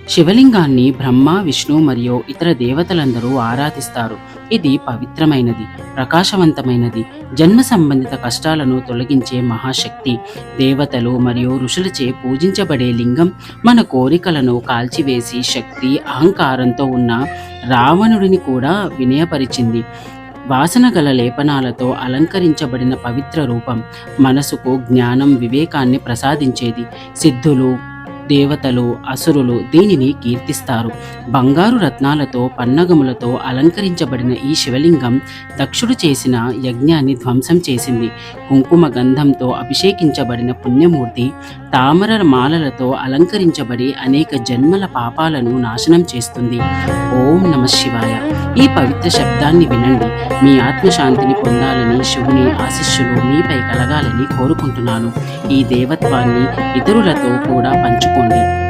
శివలింగాన్ని బ్రహ్మ, విష్ణు మరియు ఇతర దేవతలందరూ ఆరాధిస్తారు. ఇది పవిత్రమైనది, ప్రకాశవంతమైనది, జన్మ సంబంధిత కష్టాలను తొలగించే మహాశక్తి. దేవతలు మరియు ఋషులచే పూజించబడే లింగం మన కోరికలను కాల్చివేసి శక్తి, అహంకారంతో ఉన్న రావణుడిని కూడా వినయపరిచింది. వాసన గల లేపనాలతో అలంకరించబడిన పవిత్ర రూపం మనసుకు జ్ఞానం, వివేకాన్ని ప్రసాదించేది. సిద్ధులు, దేవతలు, అసురులు దీనిని కీర్తిస్తారు. బంగారు రత్నాలతో, పన్నగములతో అలంకరించబడిన ఈ శివలింగం దక్షుడు చేసిన యజ్ఞాన్ని ధ్వంసం చేసింది. కుంకుమ గంధంతో అభిషేకించబడిన పుణ్యమూర్తి తామర మాలలతో అలంకరించబడి అనేక జన్మల పాపాలను నాశనం చేస్తుంది. ఓం నమ శివాయ. ఈ పవిత్ర శబ్దాన్ని వినండి. మీ ఆత్మశాంతిని పొందాలని, శివుని ఆశీస్సులు మీపై కలగాలని కోరుకుంటున్నాను. ఈ దేవత్వాన్ని ఇతరులతో కూడా పంచుకోండి.